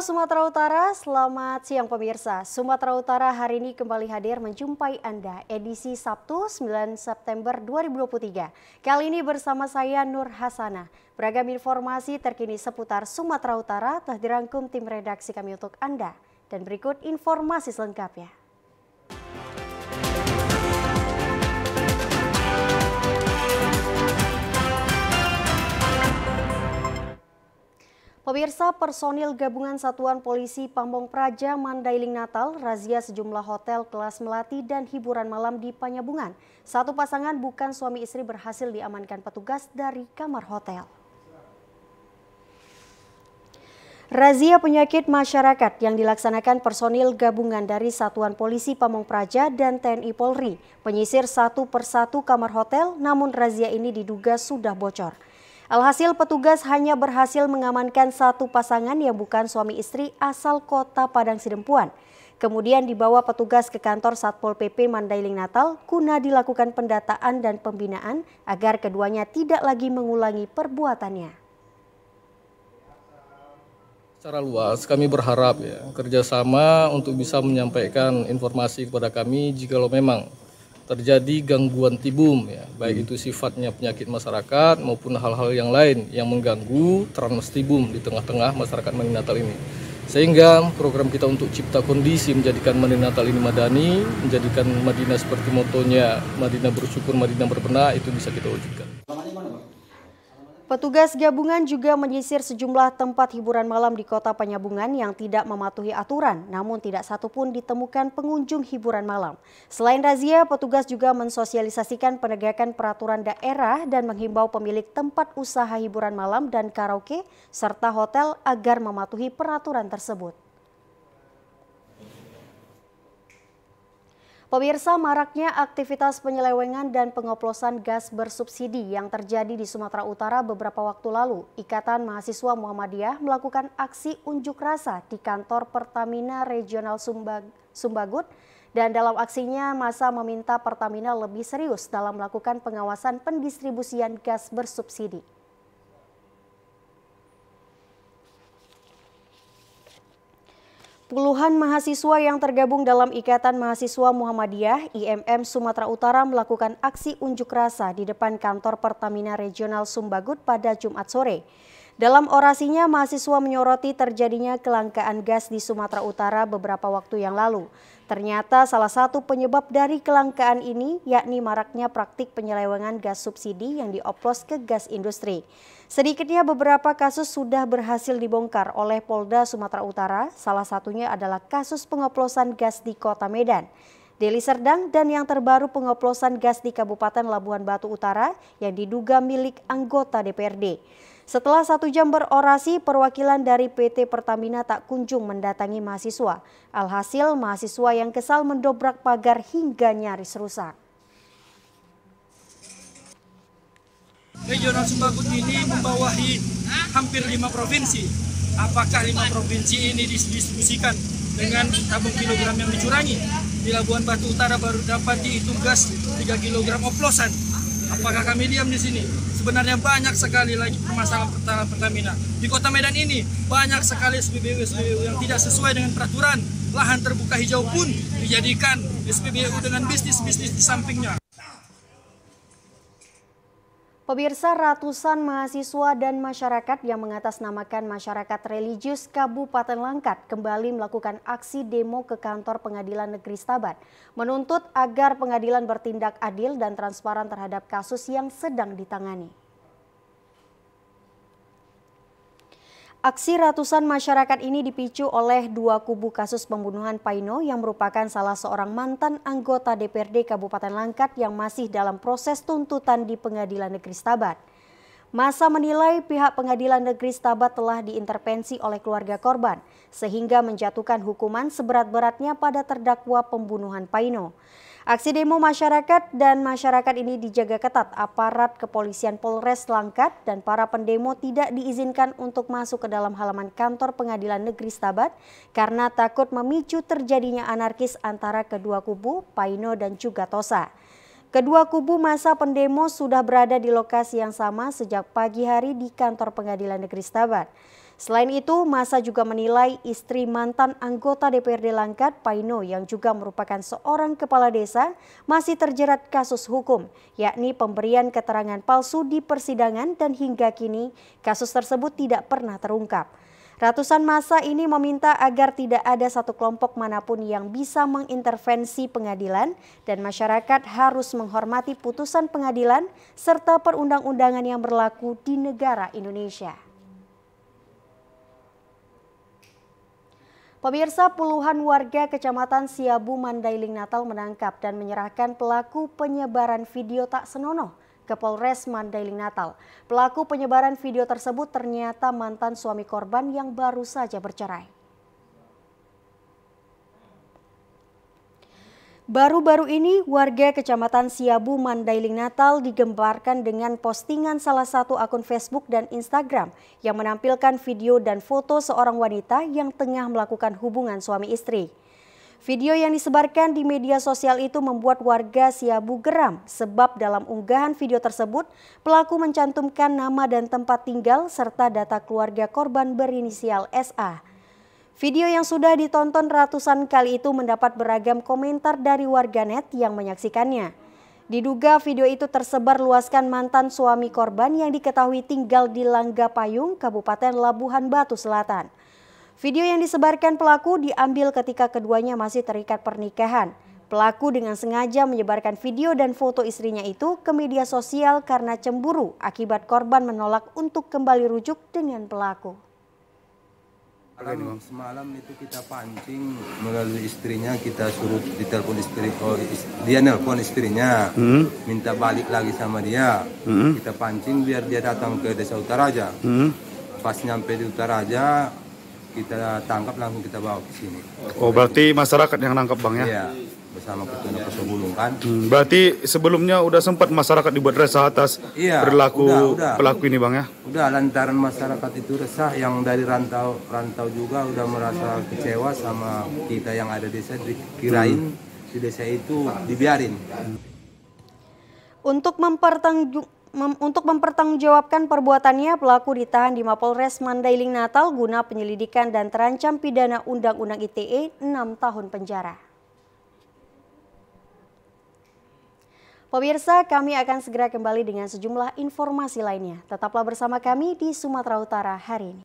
Sumatera Utara, selamat siang pemirsa. Sumatera Utara hari ini kembali hadir menjumpai Anda edisi Sabtu 9 September 2023. Kali ini bersama saya Nur Hasanah. Beragam informasi terkini seputar Sumatera Utara telah dirangkum tim redaksi kami untuk Anda. Dan berikut informasi selengkapnya. Pemirsa, personil gabungan Satuan Polisi Pamong Praja Mandailing Natal razia sejumlah hotel, kelas melati dan hiburan malam di Panyabungan. Satu pasangan bukan suami istri berhasil diamankan petugas dari kamar hotel. Razia penyakit masyarakat yang dilaksanakan personil gabungan dari Satuan Polisi Pamong Praja dan TNI Polri menyisir satu persatu kamar hotel, namun razia ini diduga sudah bocor. Alhasil petugas hanya berhasil mengamankan satu pasangan yang bukan suami istri asal kota Padang Sidempuan. Kemudian dibawa petugas ke kantor Satpol PP Mandailing Natal guna dilakukan pendataan dan pembinaan agar keduanya tidak lagi mengulangi perbuatannya. Secara luas kami berharap kerjasama untuk bisa menyampaikan informasi kepada kami jikalau memang terjadi gangguan tibum, baik itu sifatnya penyakit masyarakat maupun hal-hal yang lain yang mengganggu tibum di tengah-tengah masyarakat Mandailing Natal ini. Sehingga program kita untuk cipta kondisi menjadikan Mandailing Natal ini madani, menjadikan Madinah seperti motonya Madinah bersyukur, Madinah berbenah, itu bisa kita wujudkan. Petugas gabungan juga menyisir sejumlah tempat hiburan malam di kota Panyabungan yang tidak mematuhi aturan, namun tidak satupun ditemukan pengunjung hiburan malam. Selain razia, petugas juga mensosialisasikan penegakan peraturan daerah dan menghimbau pemilik tempat usaha hiburan malam dan karaoke serta hotel agar mematuhi peraturan tersebut. Pemirsa, maraknya aktivitas penyelewengan dan pengoplosan gas bersubsidi yang terjadi di Sumatera Utara beberapa waktu lalu, Ikatan Mahasiswa Muhammadiyah melakukan aksi unjuk rasa di kantor Pertamina Regional Sumbagut, dan dalam aksinya massa meminta Pertamina lebih serius dalam melakukan pengawasan pendistribusian gas bersubsidi. Puluhan mahasiswa yang tergabung dalam Ikatan Mahasiswa Muhammadiyah IMM Sumatera Utara melakukan aksi unjuk rasa di depan kantor Pertamina Regional Sumbagut pada Jumat sore. Dalam orasinya, mahasiswa menyoroti terjadinya kelangkaan gas di Sumatera Utara beberapa waktu yang lalu. Ternyata salah satu penyebab dari kelangkaan ini yakni maraknya praktik penyelewengan gas subsidi yang dioplos ke gas industri. Sedikitnya beberapa kasus sudah berhasil dibongkar oleh Polda Sumatera Utara, salah satunya adalah kasus pengoplosan gas di Kota Medan, Deli Serdang, dan yang terbaru pengoplosan gas di Kabupaten Labuhan Batu Utara yang diduga milik anggota DPRD. Setelah 1 jam berorasi, perwakilan dari PT Pertamina tak kunjung mendatangi mahasiswa. Alhasil, mahasiswa yang kesal mendobrak pagar hingga nyaris rusak. Regional Sumbagut ini membawahi hampir 5 provinsi. Apakah 5 provinsi ini didistribusikan dengan tabung kilogram yang dicurangi? Di Labuhan Batu Utara baru dapat dihitung gas 3 kilogram oplosan. Apakah kami diam di sini? Sebenarnya banyak sekali lagi permasalahan Pertamina. Di Kota Medan ini banyak sekali SPBU yang tidak sesuai dengan peraturan. Lahan terbuka hijau pun dijadikan SPBU dengan bisnis-bisnis di sampingnya. Pemirsa, ratusan mahasiswa dan masyarakat yang mengatasnamakan masyarakat religius Kabupaten Langkat kembali melakukan aksi demo ke kantor Pengadilan Negeri Stabat, menuntut agar pengadilan bertindak adil dan transparan terhadap kasus yang sedang ditangani. Aksi ratusan masyarakat ini dipicu oleh dua kubu kasus pembunuhan Paino yang merupakan salah seorang mantan anggota DPRD Kabupaten Langkat yang masih dalam proses tuntutan di Pengadilan Negeri Stabat. Massa menilai pihak Pengadilan Negeri Stabat telah diintervensi oleh keluarga korban sehingga menjatuhkan hukuman seberat-beratnya pada terdakwa pembunuhan Paino. Aksi demo masyarakat ini dijaga ketat aparat kepolisian Polres Langkat dan para pendemo tidak diizinkan untuk masuk ke dalam halaman kantor Pengadilan Negeri Stabat karena takut memicu terjadinya anarkis antara kedua kubu, Paino dan juga Tosa. Kedua kubu massa pendemo sudah berada di lokasi yang sama sejak pagi hari di kantor Pengadilan Negeri Stabat. Selain itu, massa juga menilai istri mantan anggota DPRD Langkat, Paino, yang juga merupakan seorang kepala desa, masih terjerat kasus hukum, yakni pemberian keterangan palsu di persidangan dan hingga kini kasus tersebut tidak pernah terungkap. Ratusan massa ini meminta agar tidak ada satu kelompok manapun yang bisa mengintervensi pengadilan dan masyarakat harus menghormati putusan pengadilan serta perundang-undangan yang berlaku di negara Indonesia. Pemirsa, puluhan warga Kecamatan Siabu, Mandailing, Natal menangkap dan menyerahkan pelaku penyebaran video tak senonoh ke Polres Mandailing, Natal. Pelaku penyebaran video tersebut ternyata mantan suami korban yang baru saja bercerai. Baru-baru ini, warga Kecamatan Siabu, Mandailing, Natal digembarkan dengan postingan salah satu akun Facebook dan Instagram yang menampilkan video dan foto seorang wanita yang tengah melakukan hubungan suami istri. Video yang disebarkan di media sosial itu membuat warga Siabu geram sebab dalam unggahan video tersebut, pelaku mencantumkan nama dan tempat tinggal serta data keluarga korban berinisial SA. Video yang sudah ditonton ratusan kali itu mendapat beragam komentar dari warganet yang menyaksikannya. Diduga video itu tersebar luaskan mantan suami korban yang diketahui tinggal di Langgapayung, Kabupaten Labuhan Batu Selatan. Video yang disebarkan pelaku diambil ketika keduanya masih terikat pernikahan. Pelaku dengan sengaja menyebarkan video dan foto istrinya itu ke media sosial karena cemburu akibat korban menolak untuk kembali rujuk dengan pelaku. Semalam itu kita pancing melalui istrinya, kita suruh ditelepon istri, dia nelpon istrinya, minta balik lagi sama dia. Kita pancing biar dia datang ke Desa Utaraja. Pas nyampe di Utaraja, kita tangkap langsung kita bawa ke sini. Oh, berarti masyarakat yang nangkap bang ya? Iya, bersama Ketua Pesobulung kan. Berarti sebelumnya udah sempat masyarakat dibuat resah atas perilaku pelaku ini bang ya? Udah, lantaran masyarakat itu resah, yang dari rantau juga udah merasa kecewa sama kita yang ada di desa, dikirain di desa itu dibiarin. Untuk mempertanggungjawabkan perbuatannya, pelaku ditahan di Mapolres Mandailing, Natal guna penyelidikan dan terancam pidana Undang-Undang ITE 6 tahun penjara. Pemirsa, kami akan segera kembali dengan sejumlah informasi lainnya. Tetaplah bersama kami di Sumatera Utara hari ini.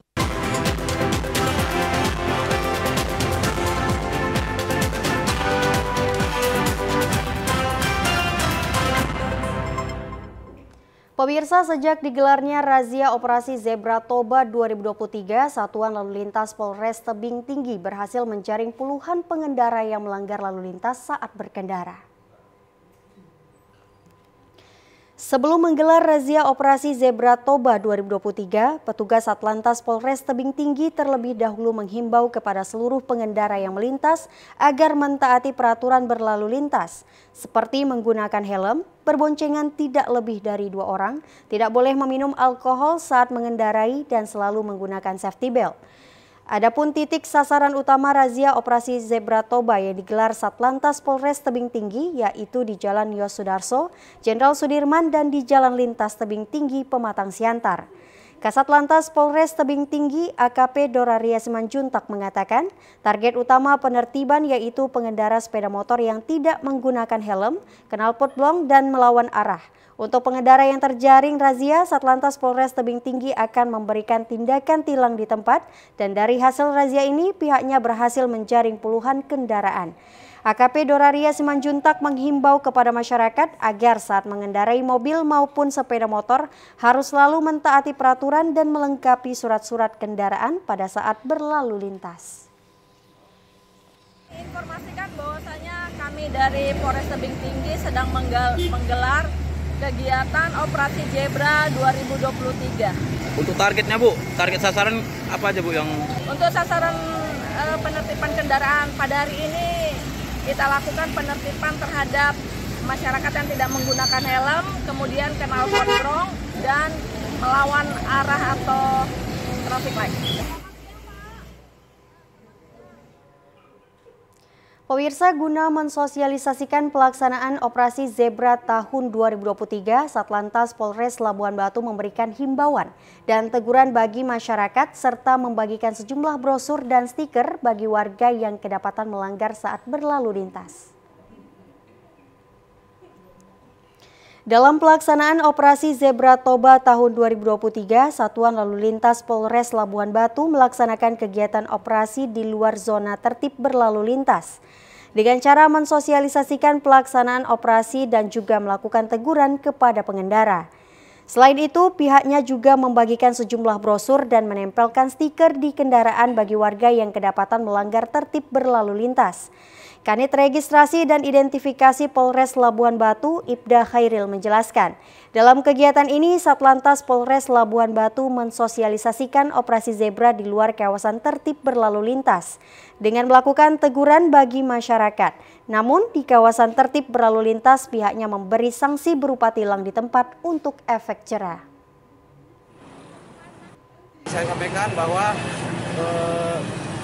Pemirsa, sejak digelarnya razia Operasi Zebra Toba 2023, Satuan Lalu Lintas Polres Tebing Tinggi berhasil menjaring puluhan pengendara yang melanggar lalu lintas saat berkendara. Sebelum menggelar razia Operasi Zebra Toba 2023, petugas Satlantas Polres Tebing Tinggi terlebih dahulu menghimbau kepada seluruh pengendara yang melintas agar mentaati peraturan berlalu lintas, seperti menggunakan helm, berboncengan tidak lebih dari 2 orang, tidak boleh meminum alkohol saat mengendarai, dan selalu menggunakan safety belt. Adapun titik sasaran utama razia Operasi Zebra Toba yang digelar Satlantas Polres Tebing Tinggi yaitu di Jalan Yos Sudarso, Jenderal Sudirman, dan di Jalan Lintas Tebing Tinggi Pematang Siantar. Kasat Lantas Polres Tebing Tinggi AKP Doraria Simanjuntak mengatakan target utama penertiban yaitu pengendara sepeda motor yang tidak menggunakan helm, knalpot blong, dan melawan arah. Untuk pengendara yang terjaring razia, Satlantas Polres Tebing Tinggi akan memberikan tindakan tilang di tempat, dan dari hasil razia ini pihaknya berhasil menjaring puluhan kendaraan. AKP Doraria Simanjuntak menghimbau kepada masyarakat agar saat mengendarai mobil maupun sepeda motor harus selalu mentaati peraturan dan melengkapi surat-surat kendaraan pada saat berlalu lintas. Informasikan bahwasanya kami dari Polres Tebing Tinggi sedang menggelar kegiatan Operasi Zebra 2023. Untuk targetnya Bu, target sasaran apa aja Bu yang? Untuk sasaran penertiban kendaraan pada hari ini kita lakukan penertiban terhadap masyarakat yang tidak menggunakan helm, kemudian knalpot blong, dan melawan arah atau traffic light. Pemirsa, guna mensosialisasikan pelaksanaan operasi Zebra tahun 2023, Satlantas Polres Labuan Batu memberikan himbauan dan teguran bagi masyarakat serta membagikan sejumlah brosur dan stiker bagi warga yang kedapatan melanggar saat berlalu lintas. Dalam pelaksanaan operasi Zebra Toba tahun 2023, Satuan Lalu Lintas Polres Labuan Batu melaksanakan kegiatan operasi di luar zona tertib berlalu lintas dengan cara mensosialisasikan pelaksanaan operasi dan juga melakukan teguran kepada pengendara. Selain itu, pihaknya juga membagikan sejumlah brosur dan menempelkan stiker di kendaraan bagi warga yang kedapatan melanggar tertib berlalu lintas. Kanit Registrasi dan Identifikasi Polres Labuan Batu, Ibda Khairil menjelaskan, dalam kegiatan ini Satlantas Polres Labuan Batu mensosialisasikan operasi Zebra di luar kawasan tertib berlalu lintas dengan melakukan teguran bagi masyarakat. Namun di kawasan tertib berlalu lintas pihaknya memberi sanksi berupa tilang di tempat untuk efek jerah. Saya sampaikan bahwa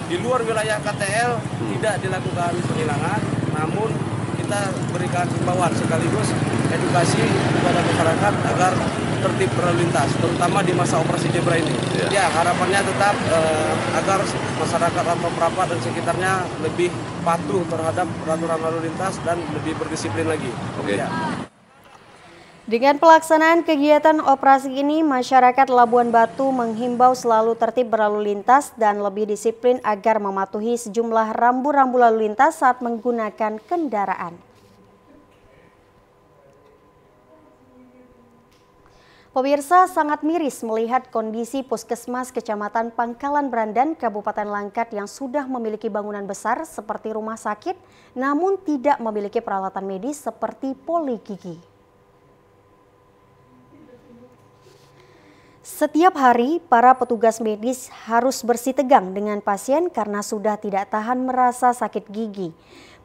di luar wilayah KTL tidak dilakukan penilangan, namun kita berikan himbauan sekaligus edukasi kepada masyarakat agar tertib berlalu lintas, terutama di masa operasi Zebra ini. Ya, harapannya tetap agar masyarakat atau perapat dan sekitarnya lebih patuh terhadap peraturan lalu lintas dan lebih berdisiplin lagi. Oke. Ya. Dengan pelaksanaan kegiatan operasi ini, masyarakat Labuan Batu menghimbau selalu tertib berlalu lintas dan lebih disiplin agar mematuhi sejumlah rambu-rambu lalu lintas saat menggunakan kendaraan. Pemirsa, sangat miris melihat kondisi Puskesmas Kecamatan Pangkalan Brandan, Kabupaten Langkat yang sudah memiliki bangunan besar seperti rumah sakit, namun tidak memiliki peralatan medis seperti poli gigi. Setiap hari, para petugas medis harus bersitegang dengan pasien karena sudah tidak tahan merasa sakit gigi.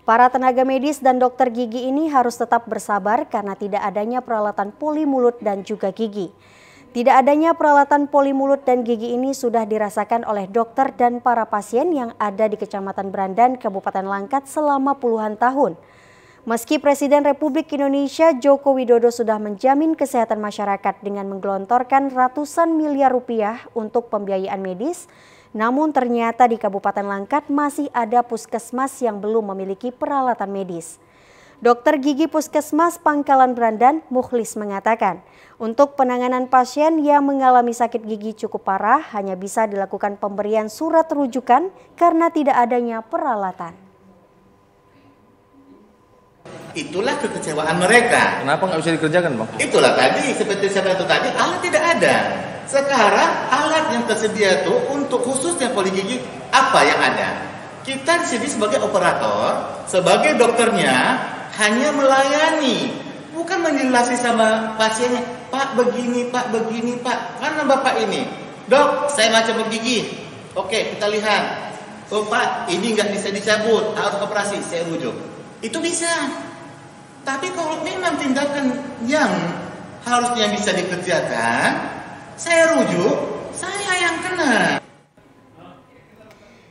Para tenaga medis dan dokter gigi ini harus tetap bersabar karena tidak adanya peralatan poli mulut dan juga gigi. Tidak adanya peralatan poli mulut dan gigi ini sudah dirasakan oleh dokter dan para pasien yang ada di Kecamatan Brandan, Kabupaten Langkat selama puluhan tahun. Meski Presiden Republik Indonesia Joko Widodo sudah menjamin kesehatan masyarakat dengan menggelontorkan ratusan miliar rupiah untuk pembiayaan medis, namun ternyata di Kabupaten Langkat masih ada puskesmas yang belum memiliki peralatan medis. Dokter gigi Puskesmas Pangkalan Brandan, Mukhlis mengatakan, untuk penanganan pasien yang mengalami sakit gigi cukup parah hanya bisa dilakukan pemberian surat rujukan karena tidak adanya peralatan. Itulah kekecewaan mereka. Kenapa nggak bisa dikerjakan, Bang? Itulah tadi, seperti saya itu tadi, alat tidak ada. Sekarang alat yang tersedia itu untuk khususnya poli gigi, apa yang ada? Kita di sini sebagai operator, sebagai dokternya, hanya melayani. Bukan menjelaskan sama pasiennya, Pak begini, Pak begini, Pak. Karena Bapak ini, Dok, saya macam gigi. Oke, kita lihat. Oh Pak, ini nggak bisa dicabut, harus operasi, saya rujuk. Itu bisa. Tapi kalau memang tindakan yang harusnya bisa dikerjakan, saya rujuk, saya yang kena.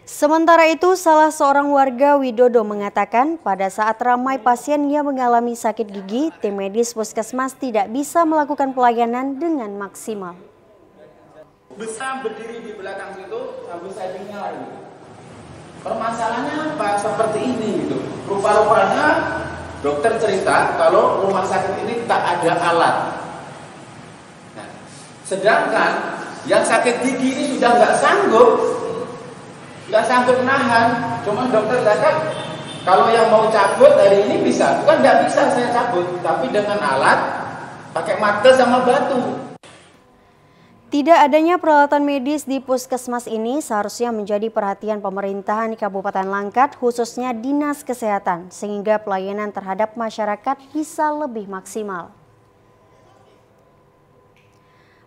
Sementara itu, salah seorang warga Widodo mengatakan pada saat ramai pasien yang mengalami sakit gigi, tim medis puskesmas tidak bisa melakukan pelayanan dengan maksimal. Bisa berdiri di belakang situ sambil saya tinggal. Permasalahannya apa? Seperti ini gitu. Rupa-rupanya dokter cerita kalau rumah sakit ini tak ada alat. Nah, sedangkan yang sakit gigi ini sudah nggak sanggup nahan. Cuman dokter cakap kalau yang mau cabut hari ini bisa, bukan nggak bisa saya cabut, tapi dengan alat pakai mata sama batu. Tidak adanya peralatan medis di puskesmas ini seharusnya menjadi perhatian pemerintahan Kabupaten Langkat, khususnya Dinas Kesehatan, sehingga pelayanan terhadap masyarakat bisa lebih maksimal.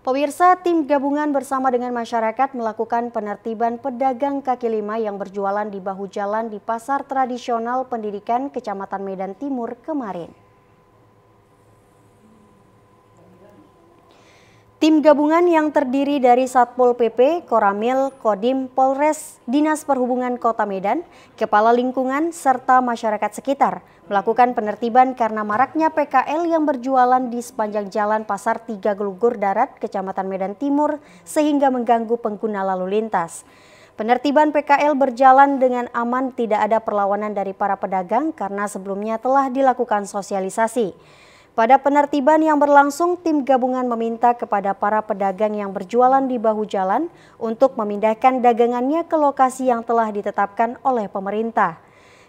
Pemirsa, tim gabungan bersama dengan masyarakat melakukan penertiban pedagang kaki lima yang berjualan di bahu jalan di Pasar Tradisional Pendidikan Kecamatan Medan Timur kemarin. Tim gabungan yang terdiri dari Satpol PP, Koramil, Kodim, Polres, Dinas Perhubungan Kota Medan, Kepala Lingkungan, serta masyarakat sekitar melakukan penertiban karena maraknya PKL yang berjualan di sepanjang jalan Pasar Tiga Gelugur Darat, Kecamatan Medan Timur, sehingga mengganggu pengguna lalu lintas. Penertiban PKL berjalan dengan aman, tidak ada perlawanan dari para pedagang karena sebelumnya telah dilakukan sosialisasi. Pada penertiban yang berlangsung, tim gabungan meminta kepada para pedagang yang berjualan di bahu jalan untuk memindahkan dagangannya ke lokasi yang telah ditetapkan oleh pemerintah.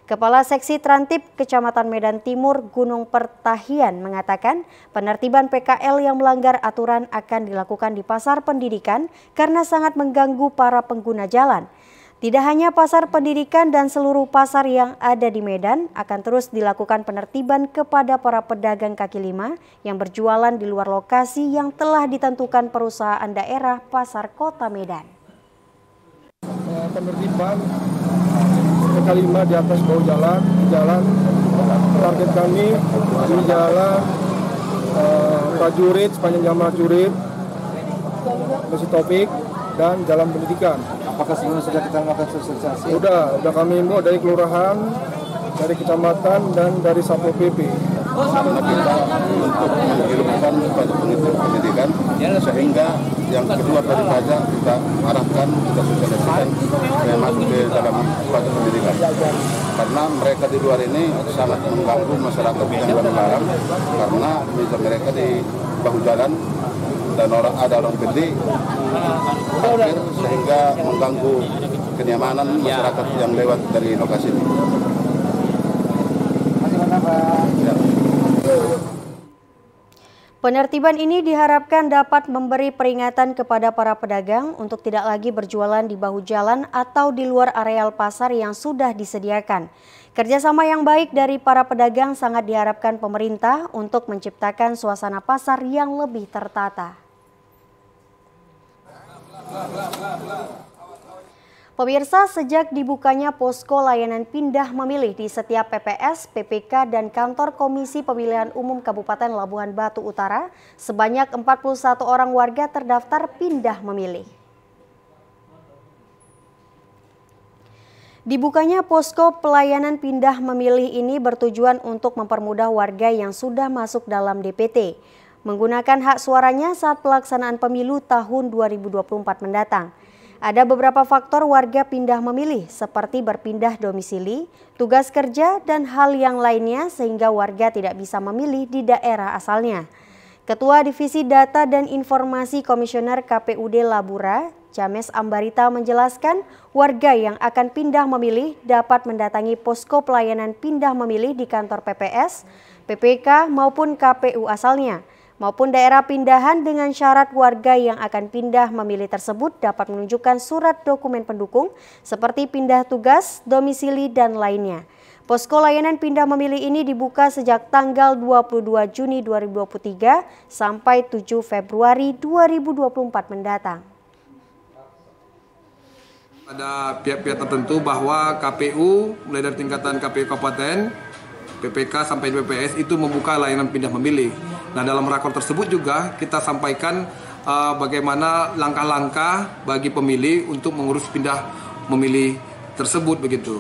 Kepala Seksi Trantip Kecamatan Medan Timur Gunung Pertahian mengatakan penertiban PKL yang melanggar aturan akan dilakukan di pasar pendidikan karena sangat mengganggu para pengguna jalan. Tidak hanya pasar pendidikan dan seluruh pasar yang ada di Medan, akan terus dilakukan penertiban kepada para pedagang kaki lima yang berjualan di luar lokasi yang telah ditentukan perusahaan daerah Pasar Kota Medan. Penertiban kaki lima di atas bahu jalan, target kami di jalan prajurit, sepanjang jalan prajurit, Besi Topik, dan jalan pendidikan. Apakah sebelumnya sudah kita melakukan sosialisasi? Udah kami himbau dari kelurahan, dari kecamatan, dan dari Satpol PP. Kita untuk mengirimkan pada pendidikan, sehingga yang kedua dari pajak kita arahkan, kita sosialisasikan yang masuk ke dalam pada pendidikan. Karena mereka di luar ini sangat mengganggu masyarakat yang berlarang, karena mereka di bahu jalan dan ada orang gede parkir sehingga mengganggu kenyamanan masyarakat yang lewat dari lokasi ini. Penertiban ini diharapkan dapat memberi peringatan kepada para pedagang untuk tidak lagi berjualan di bahu jalan atau di luar areal pasar yang sudah disediakan. Kerjasama yang baik dari para pedagang sangat diharapkan pemerintah untuk menciptakan suasana pasar yang lebih tertata. Pemirsa, sejak dibukanya posko layanan pindah memilih di setiap PPS, PPK, dan kantor Komisi Pemilihan Umum Kabupaten Labuhan Batu Utara, sebanyak 41 orang warga terdaftar pindah memilih. Dibukanya posko pelayanan pindah memilih ini bertujuan untuk mempermudah warga yang sudah masuk dalam DPT, menggunakan hak suaranya saat pelaksanaan pemilu tahun 2024 mendatang. Ada beberapa faktor warga pindah memilih seperti berpindah domisili, tugas kerja, dan hal yang lainnya sehingga warga tidak bisa memilih di daerah asalnya. Ketua Divisi Data dan Informasi Komisioner KPUD Labura, James Ambarita menjelaskan warga yang akan pindah memilih dapat mendatangi posko pelayanan pindah memilih di kantor PPS, PPK maupun KPU asalnya, maupun daerah pindahan dengan syarat warga yang akan pindah memilih tersebut dapat menunjukkan surat dokumen pendukung seperti pindah tugas, domisili, dan lainnya. Posko layanan pindah memilih ini dibuka sejak tanggal 22 Juni 2023 sampai 7 Februari 2024 mendatang. Ada pihak-pihak tertentu bahwa KPU, mulai dari tingkatan KPU Kabupaten, PPK sampai BPS itu membuka layanan pindah memilih. Nah, dalam rakor tersebut juga kita sampaikan bagaimana langkah-langkah bagi pemilih untuk mengurus pindah memilih tersebut begitu.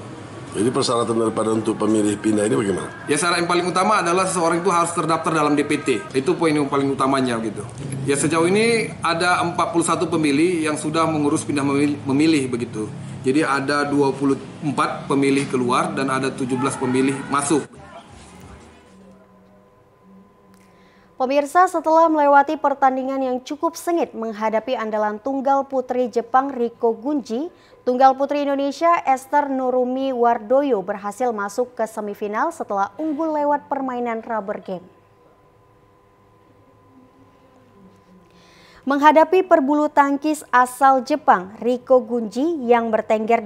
Jadi persyaratan daripada untuk pemilih pindah ini bagaimana? Ya, syarat yang paling utama adalah seseorang itu harus terdaftar dalam DPT. Itu poin yang paling utamanya gitu. Ya, sejauh ini ada 41 pemilih yang sudah mengurus pindah memilih begitu. Jadi ada 24 pemilih keluar dan ada 17 pemilih masuk. Pemirsa, setelah melewati pertandingan yang cukup sengit menghadapi andalan tunggal putri Jepang Riko Gunji, tunggal putri Indonesia Esther Nurumi Wardoyo berhasil masuk ke semifinal setelah unggul lewat permainan rubber game. Menghadapi perbulu tangkis asal Jepang, Riko Gunji yang bertengger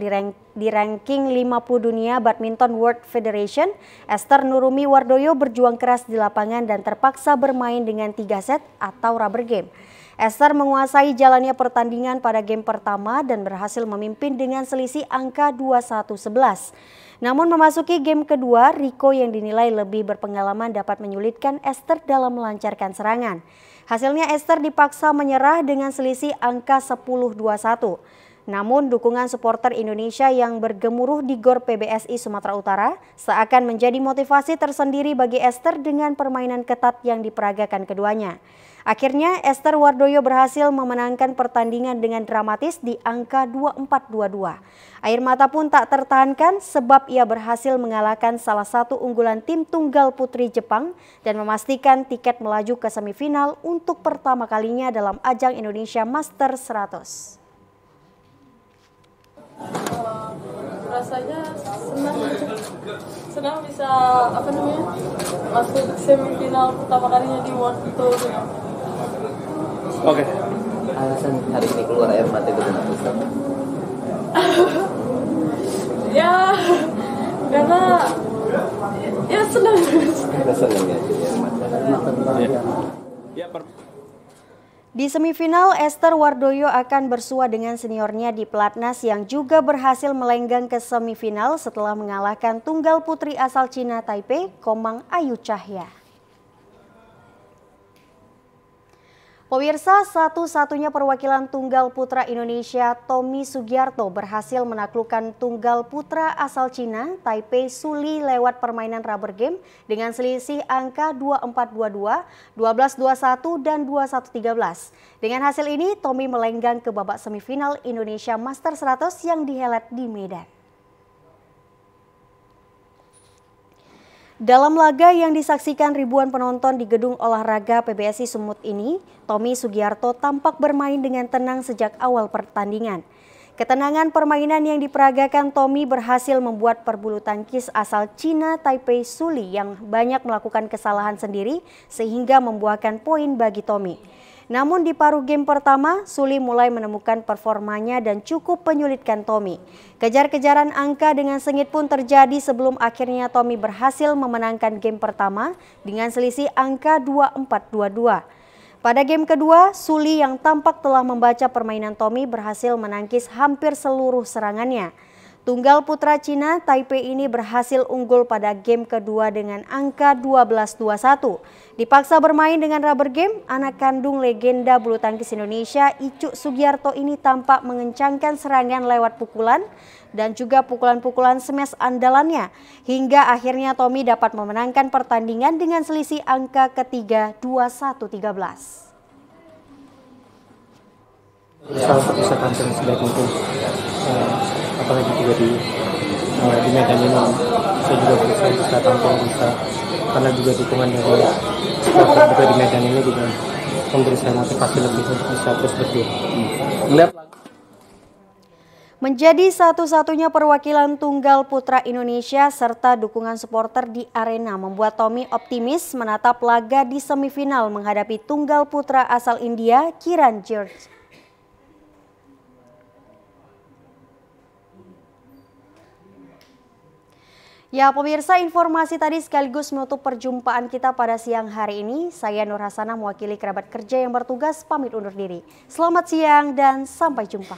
di ranking 50 dunia Badminton World Federation, Esther Nurumi Wardoyo berjuang keras di lapangan dan terpaksa bermain dengan 3 set atau rubber game. Esther menguasai jalannya pertandingan pada game pertama dan berhasil memimpin dengan selisih angka 21-11. Namun memasuki game kedua, Rico yang dinilai lebih berpengalaman dapat menyulitkan Esther dalam melancarkan serangan. Hasilnya Esther dipaksa menyerah dengan selisih angka 10-21. Namun dukungan supporter Indonesia yang bergemuruh di GOR PBSI Sumatera Utara seakan menjadi motivasi tersendiri bagi Esther dengan permainan ketat yang diperagakan keduanya. Akhirnya Esther Wardoyo berhasil memenangkan pertandingan dengan dramatis di angka 24-22. Air mata pun tak tertahankan sebab ia berhasil mengalahkan salah satu unggulan tim tunggal putri Jepang dan memastikan tiket melaju ke semifinal untuk pertama kalinya dalam ajang Indonesia Master 100. Rasanya senang bisa masuk semifinal pertama kalinya di World Tour. Oke. Alasan hari ini keluar air mata itu kenapa Ustaz? Ya, karena ya senang. Senang ya air mata. Di semifinal, Esther Wardoyo akan bersua dengan seniornya di Pelatnas yang juga berhasil melenggang ke semifinal setelah mengalahkan tunggal putri asal Cina Taipei, Komang Ayu Cahya. Pemirsa, satu-satunya perwakilan tunggal putra Indonesia, Tommy Sugiarto, berhasil menaklukkan tunggal putra asal Cina, Taipei Suli lewat permainan rubber game dengan selisih angka 24-22, 12-21, dan 21-13. Dengan hasil ini, Tommy melenggang ke babak semifinal Indonesia Master 100 yang dihelat di Medan. Dalam laga yang disaksikan ribuan penonton di gedung olahraga PBSI Sumut ini, Tommy Sugiarto tampak bermain dengan tenang sejak awal pertandingan. Ketenangan permainan yang diperagakan Tommy berhasil membuat perbulu tangkis asal Cina Taipei Suli yang banyak melakukan kesalahan sendiri sehingga membuahkan poin bagi Tommy. Namun di paruh game pertama, Suli mulai menemukan performanya dan cukup menyulitkan Tommy. Kejar-kejaran angka dengan sengit pun terjadi sebelum akhirnya Tommy berhasil memenangkan game pertama dengan selisih angka 24-22. Pada game kedua, Suli yang tampak telah membaca permainan Tommy berhasil menangkis hampir seluruh serangannya. Tunggal putra Cina Taipei ini berhasil unggul pada game kedua dengan angka 12-21. Dipaksa bermain dengan rubber game, anak kandung legenda bulu tangkis Indonesia Icuk Sugiarto ini tampak mengencangkan serangan lewat pukulan dan juga pukulan-pukulan smash andalannya. Hingga akhirnya Tommy dapat memenangkan pertandingan dengan selisih angka ketiga 21-13. Bisa tampil sebaik mungkin, apalagi juga di Medan ini saya juga bisa tampil karena juga dukungan dari supporter juga di Medan ini juga memberi saya motivasi lebih untuk bisa terus berjuang. Menjadi satu-satunya perwakilan tunggal putra Indonesia serta dukungan supporter di arena membuat Tommy optimis menatap laga di semifinal menghadapi tunggal putra asal India Kiran George. Ya pemirsa, informasi tadi sekaligus menutup perjumpaan kita pada siang hari ini. Saya Nur Hasanah mewakili kerabat kerja yang bertugas pamit undur diri. Selamat siang dan sampai jumpa.